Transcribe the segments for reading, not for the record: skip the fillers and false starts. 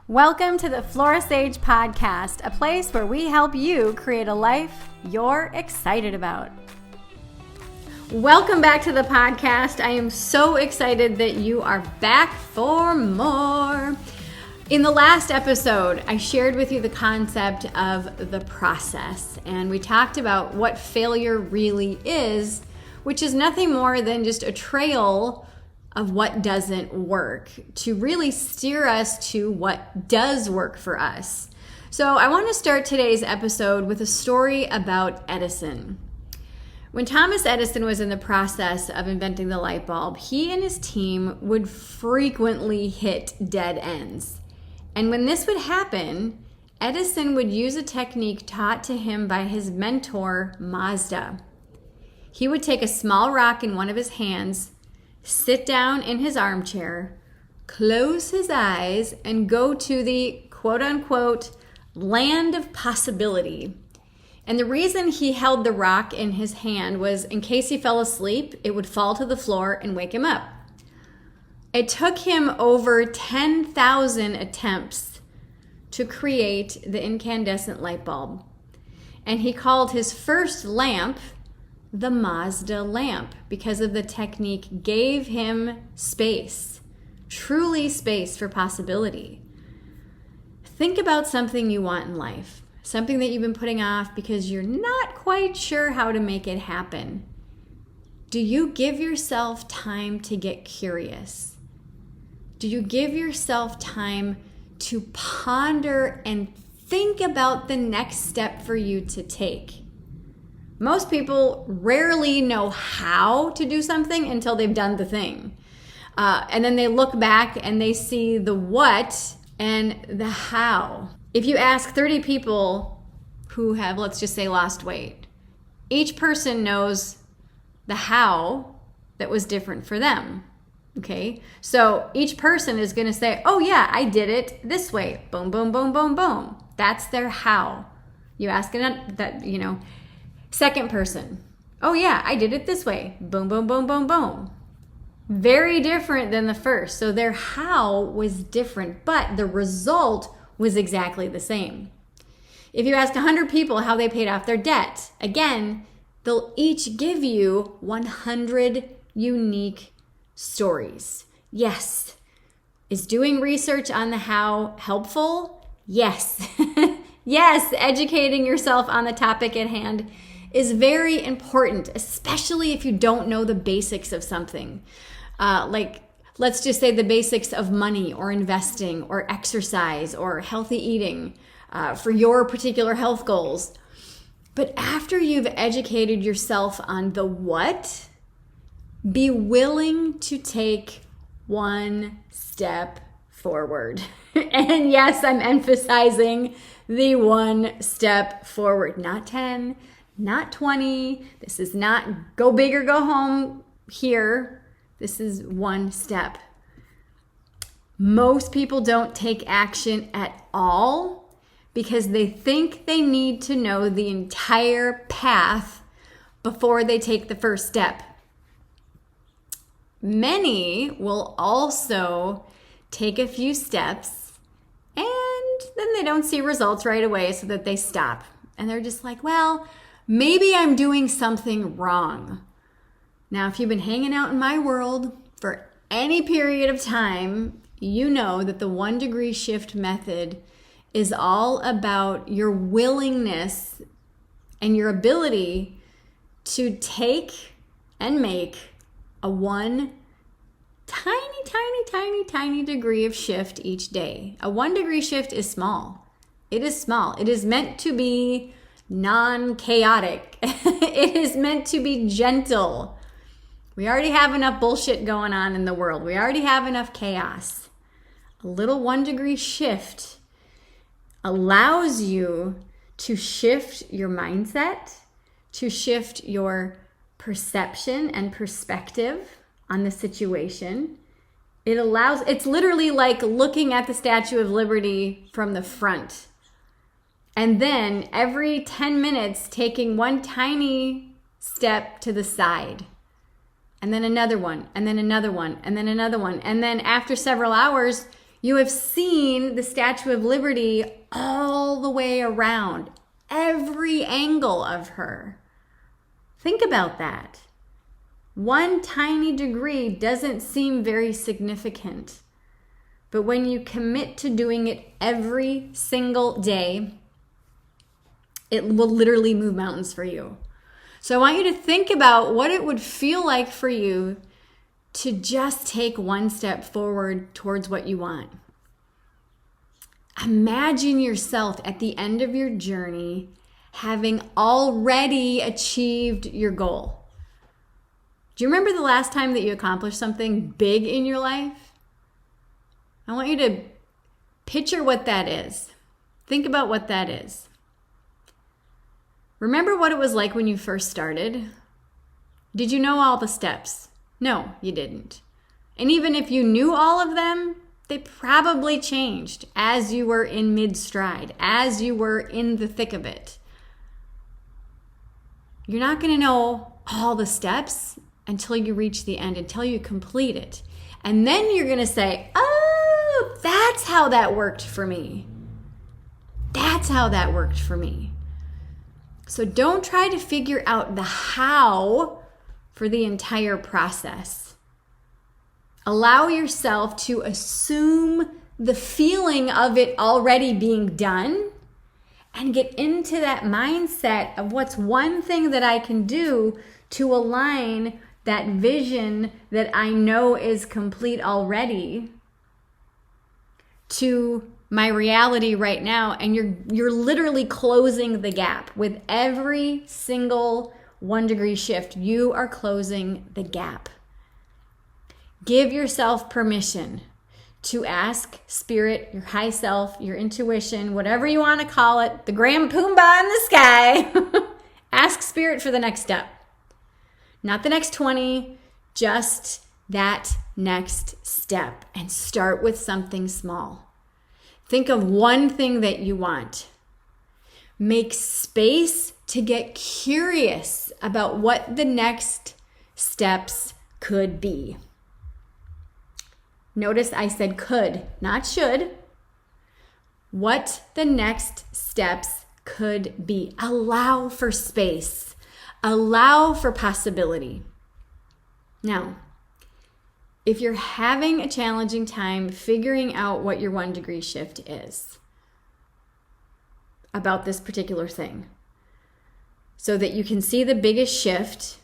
Welcome to the Flora Sage Podcast, a place where we help you create a life you're excited about. Welcome back to the podcast. I am so excited that you are back for more. In the last episode, I shared with you the concept of the process, and we talked about what failure really is, which is nothing more than just a trail of what doesn't work to really steer us to what does work for us. So I want to start today's episode with a story about Edison. When Thomas Edison was in the process of inventing the light bulb, he and his team would frequently hit dead ends. And when this would happen, Edison would use a technique taught to him by his mentor, Mazda. He would take a small rock in one of his hands, sit down in his armchair, close his eyes, and go to the quote-unquote land of possibility. And the reason he held the rock in his hand was in case he fell asleep, it would fall to the floor and wake him up. It took him over 10,000 attempts to create the incandescent light bulb. And he called his first lamp the Mazda lamp because of the technique gave him space, truly space for possibility. Think about something you want in life, something that you've been putting off because you're not quite sure how to make it happen. Do you give yourself time to get curious? Do you give yourself time to ponder and think about the next step for you to take? Most people rarely know how to do something until they've done the thing. And then they look back and they see the what and the how. If you ask 30 people who have, let's just say, lost weight, each person knows the how that was different for them. Okay? So each person is going to say, oh yeah, I did it this way. Boom, boom, boom, boom, boom. That's their how. You ask that, second person, oh yeah, I did it this way. Boom, boom, boom, boom, boom. Very different than the first. So their how was different, but the result was exactly the same. If you ask 100 people how they paid off their debt, again, they'll each give you 100 unique stories. Yes. Is doing research on the how helpful? Yes. Yes, educating yourself on the topic at hand is very important, especially if you don't know the basics of something. Like, let's just say the basics of money or investing or exercise or healthy eating for your particular health goals. But after you've educated yourself on the what, be willing to take one step forward. And yes, I'm emphasizing the one step forward, not 10, not 20. This is not go big or go home here. This is one step. Most people don't take action at all because they think they need to know the entire path before they take the first step. Many will also take a few steps and then they don't see results right away, so that they stop. And they're just like, well, maybe I'm doing something wrong. Now, if you've been hanging out in my world for any period of time, you know that the 1 degree shift method is all about your willingness and your ability to take and make a one tiny degree of shift each day. A 1 degree shift is small. It is small. It is meant to be non-chaotic. It is meant to be gentle. We already have enough bullshit going on in the world. We already have enough chaos. A little 1 degree shift allows you to shift your mindset, to shift your perception and perspective on the situation. It's literally like looking at the Statue of Liberty from the front. And then every 10 minutes, taking one tiny step to the side. And then another one, and then another one, and then another one. And then after several hours, You have seen the Statue of Liberty all the way around, every angle of her. Think about that. One tiny degree doesn't seem very significant, but when you commit to doing it every single day, it will literally move mountains for you. So I want you to think about what it would feel like for you to just take one step forward towards what you want. Imagine yourself at the end of your journey having already achieved your goal. Do you remember the last time that you accomplished something big in your life? I want you to picture what that is. Think about what that is. Remember what it was like when you first started? Did you know all the steps? No, you didn't. And even if you knew all of them, they probably changed as you were in mid-stride, as you were in the thick of it. You're not going to know all the steps until you reach the end, until you complete it. And then you're going to say, oh, that's how that worked for me. That's how that worked for me. So don't try to figure out the how for the entire process. Allow yourself to assume the feeling of it already being done and get into that mindset of what's one thing that I can do to align that vision that I know is complete already to my reality right now. And you're literally closing the gap with every single 1 degree shift. You are closing the gap. Give yourself permission to ask spirit, your high self, your intuition, whatever you want to call it, the Grand Pumbaa in the sky. Ask spirit for the next step. Not the next 20, just that next step. And start with something small. Think of one thing that you want. Make space to get curious about what the next steps could be. Notice I said could, not should. What the next steps could be. Allow for space. Allow for possibility. Now, if you're having a challenging time figuring out what your 1 degree shift is about this particular thing, so that you can see the biggest shift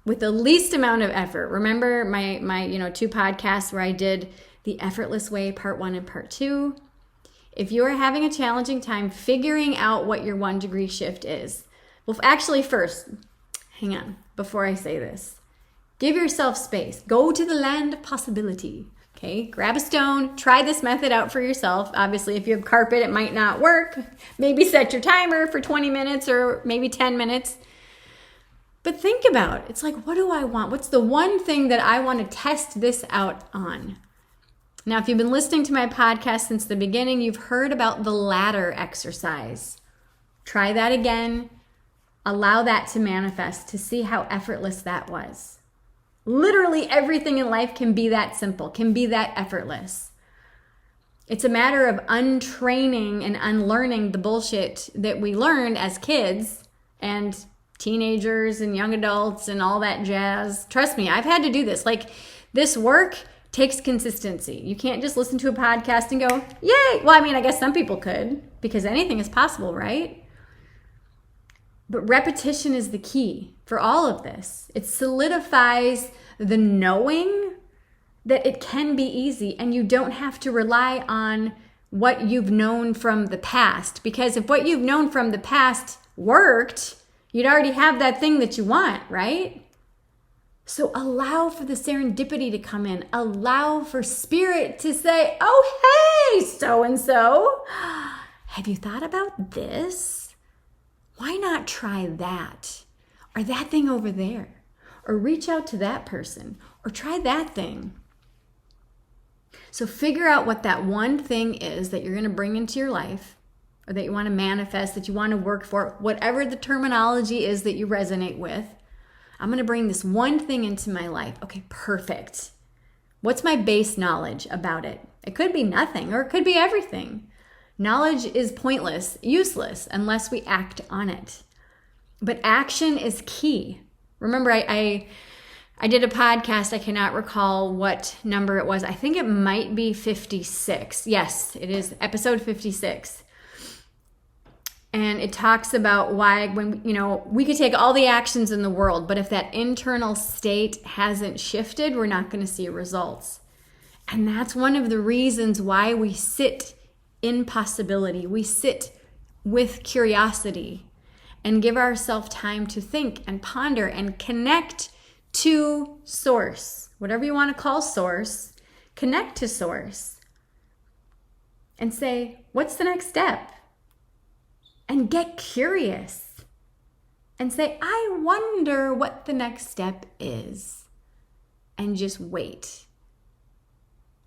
with the least amount of effort. Remember my 2 podcasts where I did the effortless way, part 1 and part 2. If you are having a challenging time figuring out what your 1 degree shift is, well, actually first, hang on, before I say this, give yourself space. Go to the land of possibility. Okay, grab a stone, try this method out for yourself. Obviously, if you have carpet, it might not work. Maybe set your timer for 20 minutes or maybe 10 minutes. But think about it. It's like, what do I want? What's the one thing that I want to test this out on? Now, if you've been listening to my podcast since the beginning, you've heard about the ladder exercise. Try that again. Allow that to manifest to see how effortless that was. Literally everything in life can be that simple, can be that effortless. It's a matter of untraining and unlearning the bullshit that we learned as kids and teenagers and young adults and all that jazz. Trust me, I've had to do this. Like, this work takes consistency. You can't just listen to a podcast and go, yay. Well, I mean, I guess some people could, because anything is possible, right? But repetition is the key for all of this. It solidifies the knowing that it can be easy and you don't have to rely on what you've known from the past. Because if what you've known from the past worked, you'd already have that thing that you want, right? So allow for the serendipity to come in. Allow for spirit to say, oh, hey, so-and-so, have you thought about this? Why not try that? Or that thing over there? Or reach out to that person? Or try that thing? So figure out what that one thing is that you're going to bring into your life, or that you want to manifest, that you want to work for, whatever the terminology is that you resonate with. I'm going to bring this one thing into my life. Okay, perfect. What's my base knowledge about it? It could be nothing, or it could be everything. Knowledge is pointless, useless, unless we act on it. But action is key. Remember, I did a podcast. I cannot recall what number it was. I think it might be 56. Yes, it is episode 56. And it talks about why when, we could take all the actions in the world, but if that internal state hasn't shifted, we're not going to see results. And that's one of the reasons why we sit in possibility. We sit with curiosity and give ourselves time to think and ponder and connect to source. Whatever you want to call source, connect to source and say, what's the next step? And get curious and say, I wonder what the next step is. And just wait.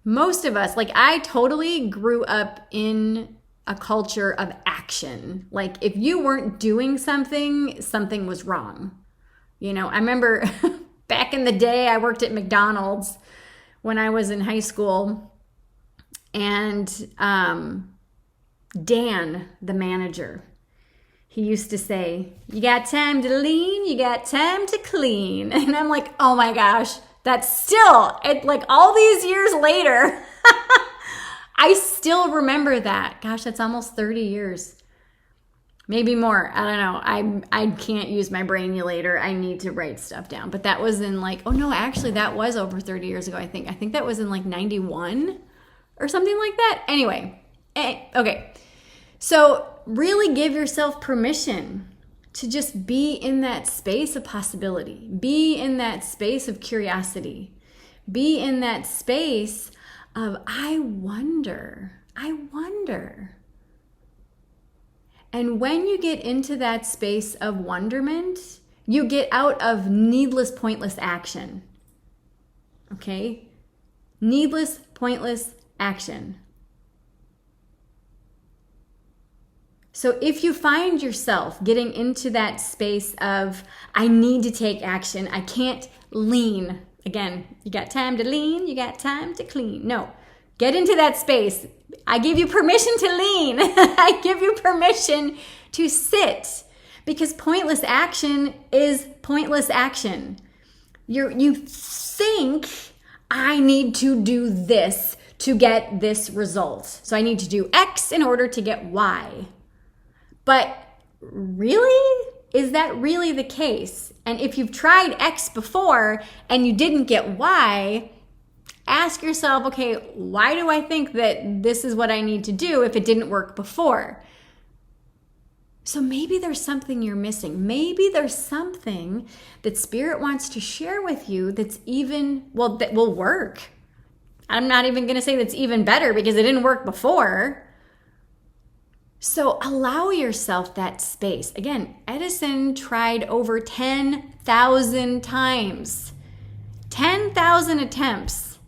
Most of us, I totally grew up in a culture of action. If you weren't doing something, something was wrong. I remember back in the day, I worked at McDonald's when I was in high school. And Dan, the manager, he used to say, you got time to lean, you got time to clean. And I'm like, oh my gosh, that's still, all these years later, I still remember that. Gosh, that's almost 30 years. Maybe more. I don't know. I can't use my brainulator. I need to write stuff down. But that was in actually that was over 30 years ago, I think. I think that was in 91 or something like that. Anyway, okay. So really give yourself permission to just be in that space of possibility. Be in that space of curiosity. Be in that space of, I wonder. And when you get into that space of wonderment, you get out of needless, pointless action. Okay? Needless, pointless action. So if you find yourself getting into that space of, I need to take action, I can't lean. Again, you got time to lean, you got time to clean. No, get into that space. I give you permission to lean. I give you permission to sit, because pointless action is pointless action. You think, I need to do this to get this result. So I need to do X in order to get Y. But really? Is that really the case? And if you've tried X before and you didn't get Y, ask yourself, okay, why do I think that this is what I need to do if it didn't work before? So maybe there's something you're missing. Maybe there's something that Spirit wants to share with you that's that will work. I'm not even going to say that's even better because it didn't work before. So allow yourself that space. Again, Edison tried over 10,000 times, 10,000 attempts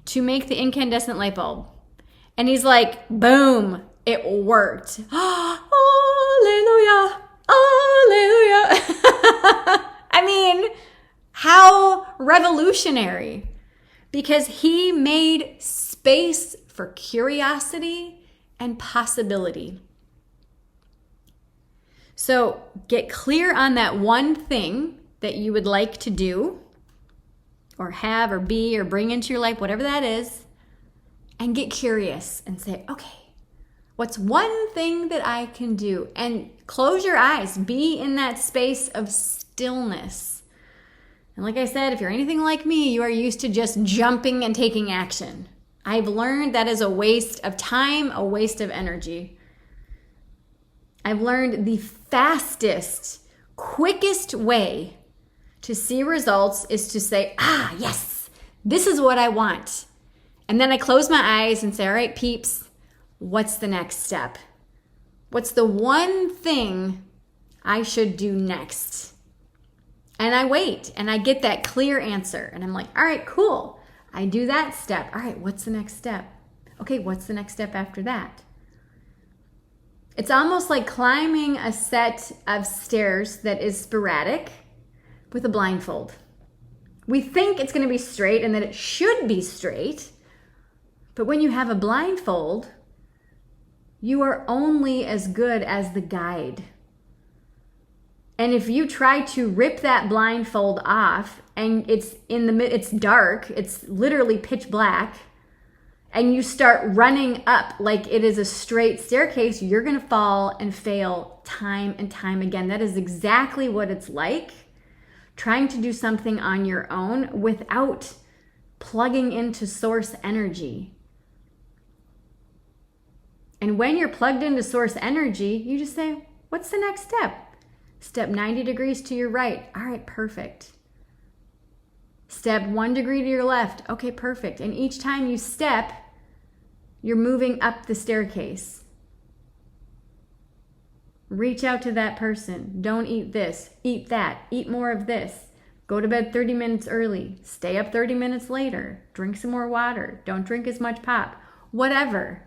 to make the incandescent light bulb. And he's like, boom, it worked. Hallelujah, hallelujah. I mean, how revolutionary. Because he made space for curiosity and possibility. So get clear on that one thing that you would like to do or have or be or bring into your life, whatever that is, and get curious and say, okay, what's one thing that I can do? And close your eyes. Be in that space of stillness. And like I said, if you're anything like me, you are used to just jumping and taking action. I've learned that is a waste of time, a waste of energy. I've learned the fastest, quickest way to see results is to say, yes, this is what I want. And then I close my eyes and say, all right, peeps, what's the next step? What's the one thing I should do next? And I wait and I get that clear answer. And I'm like, all right, cool. I do that step. All right, what's the next step? Okay, what's the next step after that? It's almost like climbing a set of stairs that is sporadic with a blindfold. We think it's going to be straight and that it should be straight, But when you have a blindfold, you are only as good as the guide. And if you try to rip that blindfold off and it's dark, it's literally pitch black, and you start running up like it is a straight staircase, you're going to fall and fail time and time again. That is exactly what it's like trying to do something on your own without plugging into source energy. And when you're plugged into source energy, you just say, what's the next step? Step 90 degrees to your right. All right, perfect. Step 1 degree to your left. Okay, perfect. And each time you step, you're moving up the staircase. Reach out to that person. Don't eat this. Eat that. Eat more of this. Go to bed 30 minutes early. Stay up 30 minutes later. Drink some more water. Don't drink as much pop. Whatever.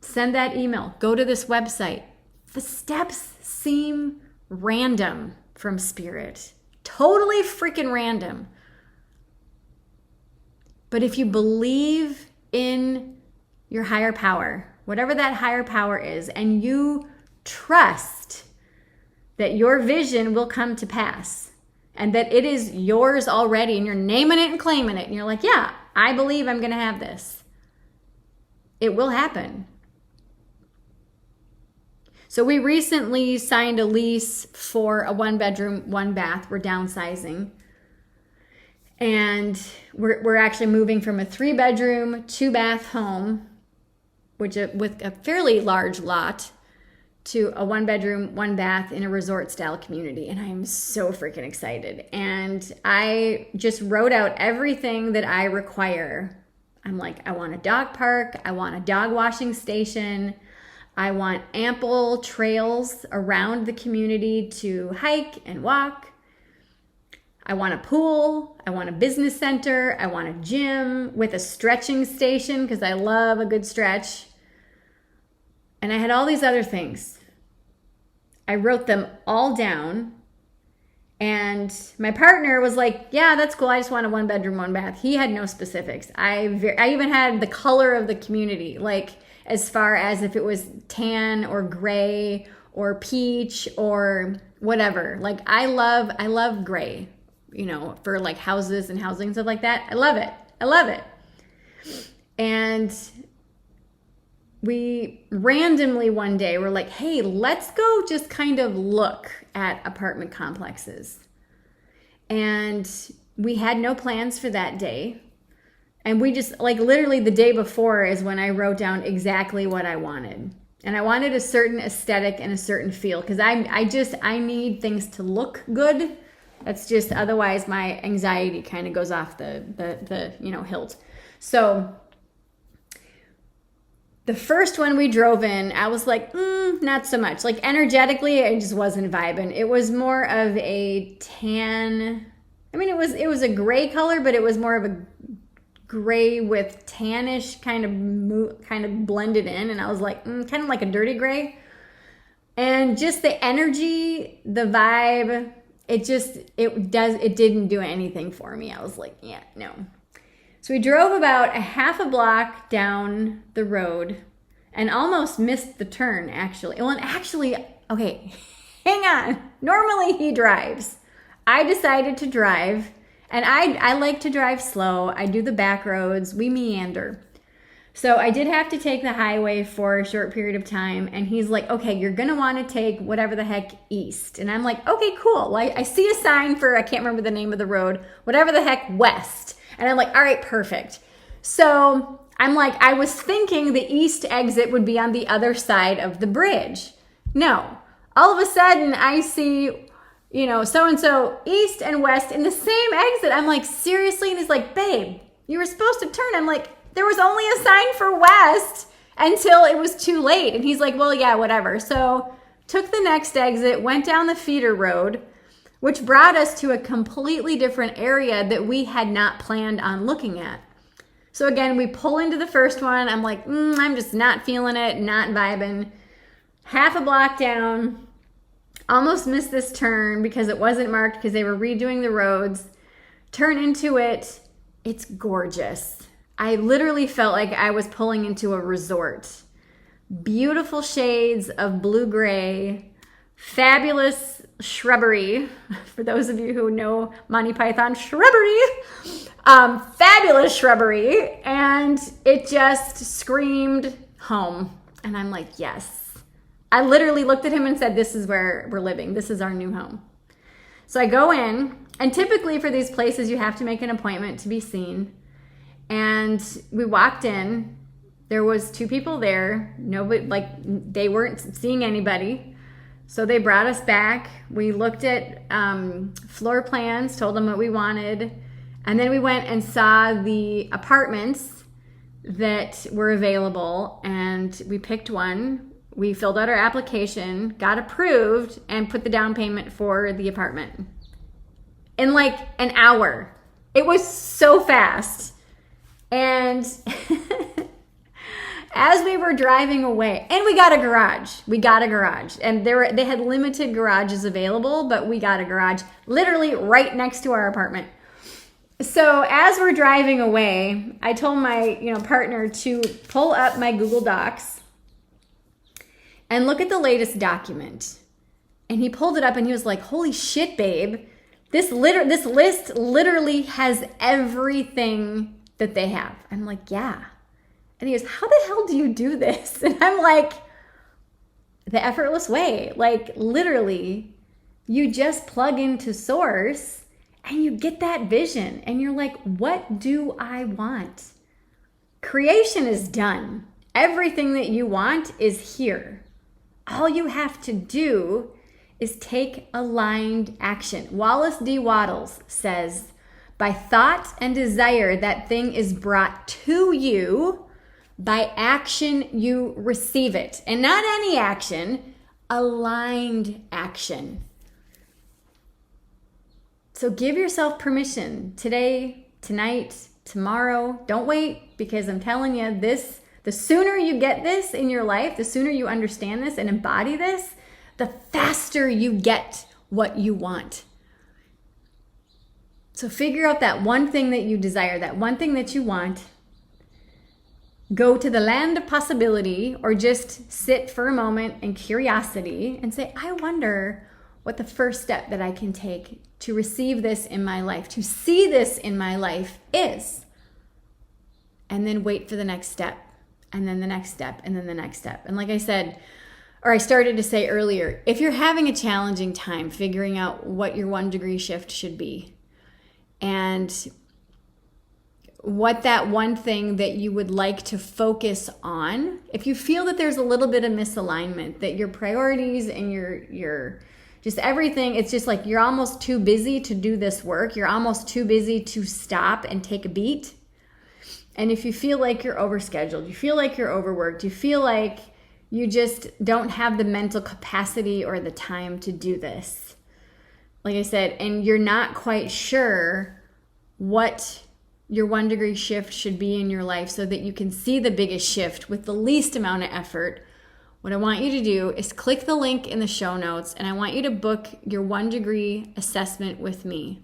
Send that email. Go to this website. The steps seem random from spirit. Totally freaking random. But if you believe in your higher power, whatever that higher power is, and you trust that your vision will come to pass and that it is yours already, and you're naming it and claiming it, and you're like, yeah, I believe I'm going to have this. It will happen. So we recently signed a lease for a 1-bedroom, 1-bath. We're downsizing. And we're actually moving from a 3-bedroom, 2-bath home, with a fairly large lot, to a 1-bedroom, 1-bath in a resort-style community. And I am so freaking excited. And I just wrote out everything that I require. I'm like, I want a dog park. I want a dog washing station. I want ample trails around the community to hike and walk. I want a pool. I want a business center. I want a gym with a stretching station because I love a good stretch. And I had all these other things. I wrote them all down. And my partner was like, yeah, that's cool. I just want a 1-bedroom, 1-bath. He had no specifics. I even had the color of the community, like as far as if it was tan or gray or peach or whatever. Like I love gray, for like houses and housing, stuff like that. I love it. And we randomly one day were like, hey, let's go just kind of look at apartment complexes. And we had no plans for that day. And we just, like, literally the day before is when I wrote down exactly what I wanted. And I wanted a certain aesthetic and a certain feel because I need things to look good. That's just, otherwise my anxiety kind of goes off the hilt. So the first one we drove in, I was like, not so much. Like energetically, I just wasn't vibing. It was more of a tan. I mean, it was a gray color, but it was more of a gray with tannish kind of blended in. And I was like, kind of like a dirty gray. And just the energy, the vibe, it didn't do anything for me. I was like, yeah, no. So we drove about a half a block down the road and almost missed the turn, actually. Well, and actually, okay, hang on. Normally he drives. I decided to drive, and I like to drive slow. I do the back roads. We meander. So I did have to take the highway for a short period of time, and he's like, okay, you're going to want to take whatever the heck east. And I'm like, okay, cool. Well, I see a sign for, I can't remember the name of the road, whatever the heck, west. And I'm like, all right, perfect. So I'm like, I was thinking the east exit would be on the other side of the bridge. No. All of a sudden, I see, so-and-so east and west in the same exit. I'm like, seriously? And he's like, babe, you were supposed to turn. I'm like, there was only a sign for west until it was too late. And he's like, well, yeah, whatever. So took the next exit, went down the feeder road, which brought us to a completely different area that we had not planned on looking at. So again, we pull into the first one. I'm like, I'm just not feeling it, not vibing. Half a block down, almost missed this turn because it wasn't marked because they were redoing the roads. Turn into it. It's gorgeous. I literally felt like I was pulling into a resort. Beautiful shades of blue-gray, fabulous shrubbery. For those of you who know Monty Python, shrubbery. Fabulous shrubbery. And it just screamed home. And I'm like, yes. I literally looked at him and said, this is where we're living. This is our new home. So I go in, and typically for these places, you have to make an appointment to be seen. And we walked in. There was 2 people there. Nobody, they weren't seeing anybody. So they brought us back. We looked at floor plans, told them what we wanted. And then we went and saw the apartments that were available. And we picked one. We filled out our application, got approved, and put the down payment for the apartment in like an hour. It was so fast. And as we were driving away, and we got a garage. And they had limited garages available, but we got a garage literally right next to our apartment. So as we're driving away, I told my partner to pull up my Google Docs and look at the latest document. And he pulled it up and he was like, holy shit, babe. This list literally has everything that they have. I'm like, yeah. And he goes, how the hell do you do this? And I'm like, the effortless way. Like literally, you just plug into source and you get that vision. And you're like, what do I want? Creation is done. Everything that you want is here. All you have to do is take aligned action. Wallace D. Wattles says, by thought and desire, that thing is brought to you. By action, you receive it. And not any action, aligned action. So give yourself permission today, tonight, tomorrow. Don't wait, because I'm telling you, the sooner you get this in your life, the sooner you understand this and embody this, the faster you get what you want. So figure out that one thing that you desire, that one thing that you want. Go to the land of possibility, or just sit for a moment in curiosity and say, I wonder what the first step that I can take to receive this in my life, to see this in my life is. And then wait for the next step, and then the next step, and then the next step. And like I said, or I started to say earlier, if you're having a challenging time figuring out what your 1-degree shift should be, and what that one thing that you would like to focus on, if you feel that there's a little bit of misalignment, that your priorities and your just everything, it's just like you're almost too busy to do this work, you're almost too busy to stop and take a beat. And if you feel like you're overscheduled, you feel like you're overworked, you feel like you just don't have the mental capacity or the time to do this, like I said, and you're not quite sure what your 1-degree shift should be in your life so that you can see the biggest shift with the least amount of effort, what I want you to do is click the link in the show notes, and I want you to book your 1-degree assessment with me.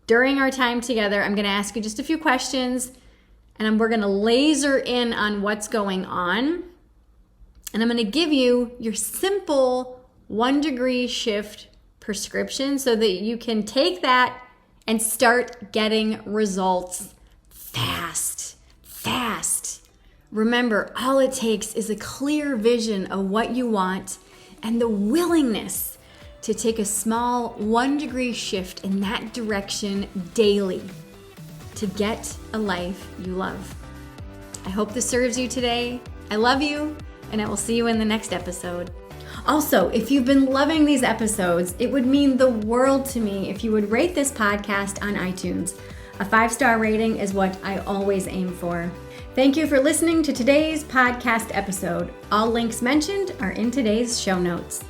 During our time together, I'm going to ask you just a few questions, and we're going to laser in on what's going on, and I'm going to give you your simple 1-degree shift prescription so that you can take that and start getting results fast. Remember, all it takes is a clear vision of what you want and the willingness to take a small 1-degree shift in that direction daily to get a life you love. I hope this serves you today. I love you, and I will see you in the next episode. Also, if you've been loving these episodes, it would mean the world to me if you would rate this podcast on iTunes. A 5-star rating is what I always aim for. Thank you for listening to today's podcast episode. All links mentioned are in today's show notes.